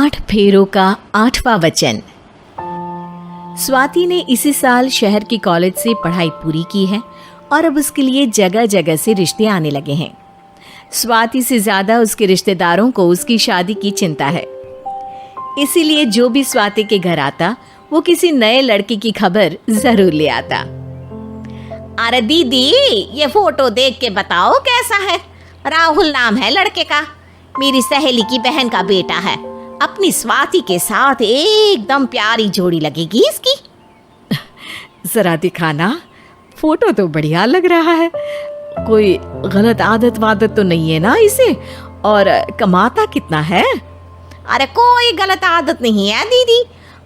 8 फेरों का 8वां वचन। स्वाति ने इसी साल शहर के कॉलेज से पढ़ाई पूरी की है और अब उसके लिए जगह जगह से रिश्ते आने लगे हैं। स्वाति से ज्यादा उसके रिश्तेदारों को उसकी शादी की चिंता है, इसीलिए जो भी स्वाति के घर आता वो किसी नए लड़के की खबर जरूर ले आता। अरे दीदी, ये फोटो देख के बताओ कैसा है। राहुल नाम है लड़के का, मेरी सहेली की बहन का बेटा है। अपनी स्वाति के साथ एकदम प्यारी जोड़ी लगेगी इसकी। जरा दिखाना, फोटो तो बढ़िया लग रहा है। कोई गलत आदत वादत तो नहीं है ना इसे? और कमाता कितना है? अरे कोई गलत आदत नहीं है दीदी,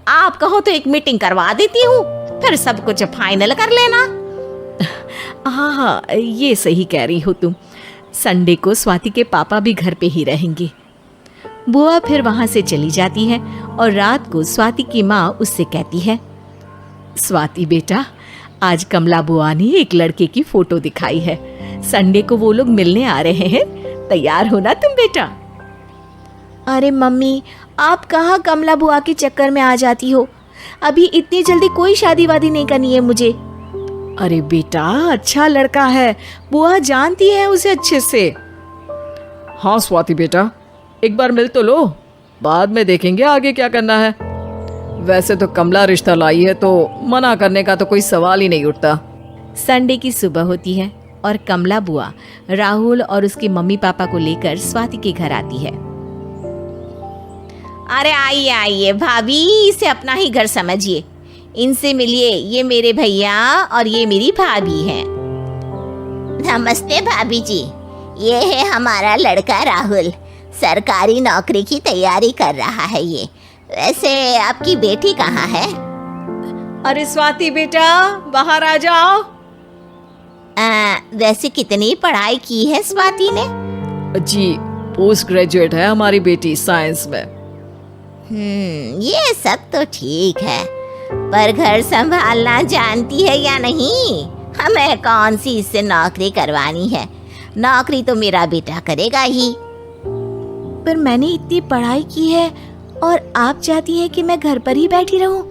आप कहो तो एक मीटिंग करवा देती हूँ, फिर सब कुछ फाइनल कर लेना। हाँ, ये सही कह रही हो तुम। संडे को स्वाति के पापा भी घर पे ही रहेंगे। बुआ फिर वहां से चली जाती है और रात को स्वाति की माँ उससे कहती है, स्वाति बेटा, आज कमला बुआ ने एक लड़के की फोटो दिखाई है। संडे को वो लोग मिलने आ रहे हैं, तैयार हो ना तुम बेटा? अरे मम्मी, आप कहाँ कमला बुआ के चक्कर में आ जाती हो? अभी इतनी जल्दी कोई शादी वादी नहीं करनी है मुझे। अरे बेटा, अच्छा लड़का है, बुआ जानती है उसे अच्छे से। हाँ स्वाति बेटा, एक बार मिल तो लो, बाद में देखेंगे आगे क्या करना है। वैसे तो कमला रिश्ता लाई है तो मना करने का तो कोई सवाल ही नहीं उठता। संडे की सुबह होती है और कमला बुआ राहुल और उसके मम्मी पापा को लेकर स्वाति के घर आती है। अरे आइए आइए भाभी, इसे अपना ही घर समझिए। इनसे मिलिए, ये मेरे भैया और ये मेरी भाभी हैं। नमस्ते भाभी जी, ये है हमारा लड़का राहुल, सरकारी नौकरी की तैयारी कर रहा है ये। वैसे आपकी बेटी कहाँ है? अरे स्वाति बेटा, बाहर आ जाओ। वैसे कितनी पढ़ाई की है स्वाति ने? जी, पोस्ट ग्रेजुएट है हमारी बेटी साइंस में। ये सब तो ठीक है, पर घर संभालना जानती है या नहीं? हमें कौन सी इससे नौकरी करवानी है? नौकरी तो मेरा बेटा करेगा ही। पर मैंने इतनी पढ़ाई की है और आप चाहती हैं कि मैं घर पर ही बैठी रहूं?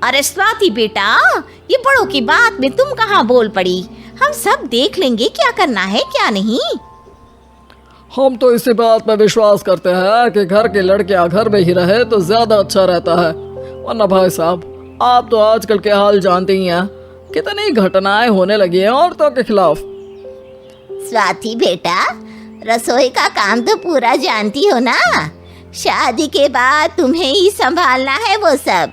अरे स्वाति बेटा, ये बड़ों की बात में तुम कहाँ बोल पड़ी? हम सब देख लेंगे क्या करना है क्या नहीं। हम तो इसी बात पर विश्वास करते हैं कि घर के लड़कियां घर में ही रहे तो ज्यादा अच्छा रहता है। वरना भाई साहब, आप तो आजकल के हाल जानते ही हैं, कितनी घटनाएं होने लगी हैं औरतों के खिलाफ। स्वाति बेटा, रसोई का काम तो पूरा जानती हो ना? शादी के बाद तुम्हें ही संभालना है वो सब।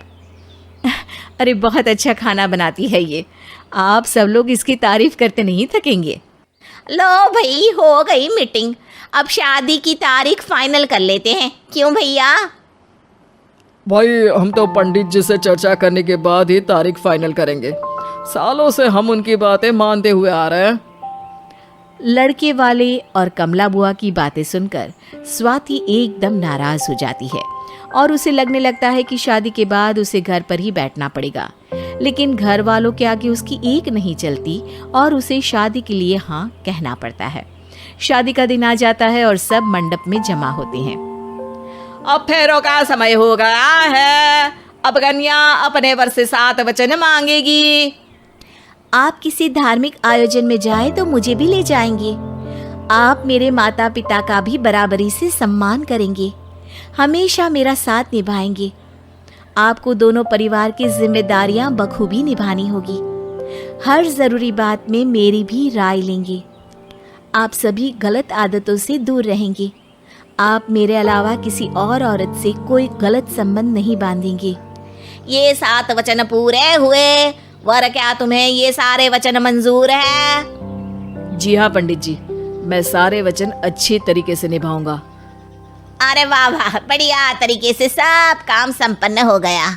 अरे बहुत अच्छा खाना बनाती है ये, आप सब लोग इसकी तारीफ करते नहीं थकेंगे। लो भाई, हो गई मीटिंग, अब शादी की तारीख फाइनल कर लेते हैं, क्यों भैया? भाई, हम तो पंडित जी से चर्चा करने के बाद ही तारीख फाइनल करेंगे। सालों से हम उनकी बातें मानते हुए आ रहे हैं। लड़के वाले और कमला बुआ की बातें सुनकर स्वाति एकदम नाराज हो जाती है और उसे लगने लगता है कि शादी के बाद उसे घर पर ही बैठना पड़ेगा। लेकिन घर वालों के आगे उसकी एक नहीं चलती और उसे शादी के लिए हाँ कहना पड़ता है। शादी का दिन आ जाता है और सब मंडप में जमा होते हैं। अब फेरों का समय हो गया है, अब कन्या अपने वर से 7 वचन मांगेगी। आप किसी धार्मिक आयोजन में जाएं तो मुझे भी ले जाएंगे। आप मेरे माता पिता का भी बराबरी से सम्मान करेंगे, हमेशा मेरा साथ निभाएंगे। आपको दोनों परिवार की जिम्मेदारियां बखूबी निभानी होगी। हर जरूरी बात में मेरी भी राय लेंगे। आप सभी गलत आदतों से दूर रहेंगे। आप मेरे अलावा किसी और औरत से कोई गलत संबंध नहीं बांधेंगे। ये 7 वचन पूरे हुए, वर क्या तुम्हें ये सारे वचन मंजूर है? जी हाँ पंडित जी, मैं सारे वचन अच्छे तरीके से निभाऊंगा। अरे वाह वाह, बढ़िया तरीके से सब काम संपन्न हो गया।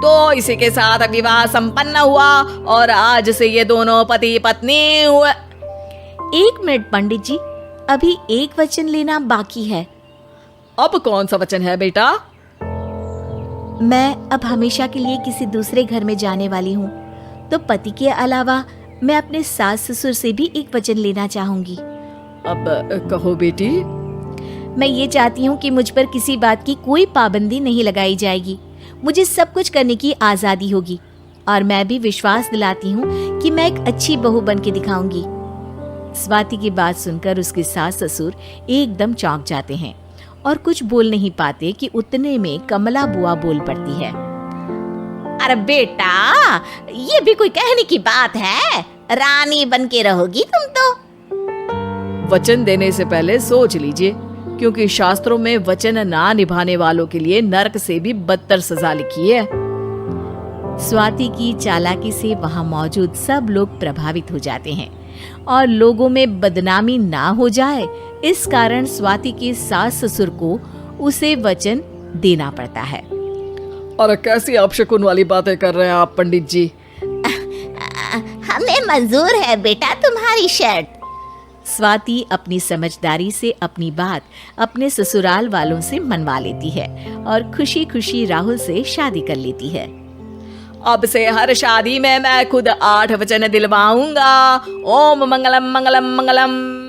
तो इसी के साथ विवाह संपन्न हुआ और आज से ये दोनों पति पत्नी हुए। 1 मिनट पंडित जी, अभी एक वचन लेना बाकी है। अब कौन सा वचन है बेटा? मैं अब हमेशा के लिए किसी दूसरे घर में जाने वाली हूँ, तो पति के अलावा मैं अपने सास ससुर से भी एक वचन लेना चाहूंगी। अब कहो बेटी। मैं ये चाहती हूँ कि मुझ पर किसी बात की कोई पाबंदी नहीं लगाई जाएगी। मुझे सब कुछ करने की आज़ादी होगी और मैं भी विश्वास दिलाती हूँ कि मैं एक अच्छी बहू बन के दिखाऊंगी। स्वाति की बात सुनकर उसके सास ससुर एकदम चौंक जाते हैं और कुछ बोल नहीं पाते कि उतने में कमला बुआ बोल पड़ती है। अरे बेटा, ये भी कोई कहने की बात है? रानी बन के रहोगी तुम तो। वचन देने से पहले सोच लीजिए, क्योंकि शास्त्रों में वचन ना निभाने वालों के लिए नरक से भी बदतर सजा लिखी है। स्वाति की चालाकी से वहां मौजूद सब लोग प्रभावित हो जाते हैं और लोगों में बदनामी ना हो जाए, इस कारण स्वाति के सास ससुर को उसे वचन देना पड़ता है। और कैसी अपशकुन वाली बातें कर रहे हैं आप पंडित जी? हमें मंजूर है बेटा तुम्हारी शर्त। स्वाति अपनी समझदारी से अपनी बात अपने ससुराल वालों से मनवा लेती है और खुशी खुशी राहुल से शादी कर लेती है। अब से हर शादी में मैं खुद 8 वचन दिलवाऊंगा। ओम मंगलम मंगलम मंगलम।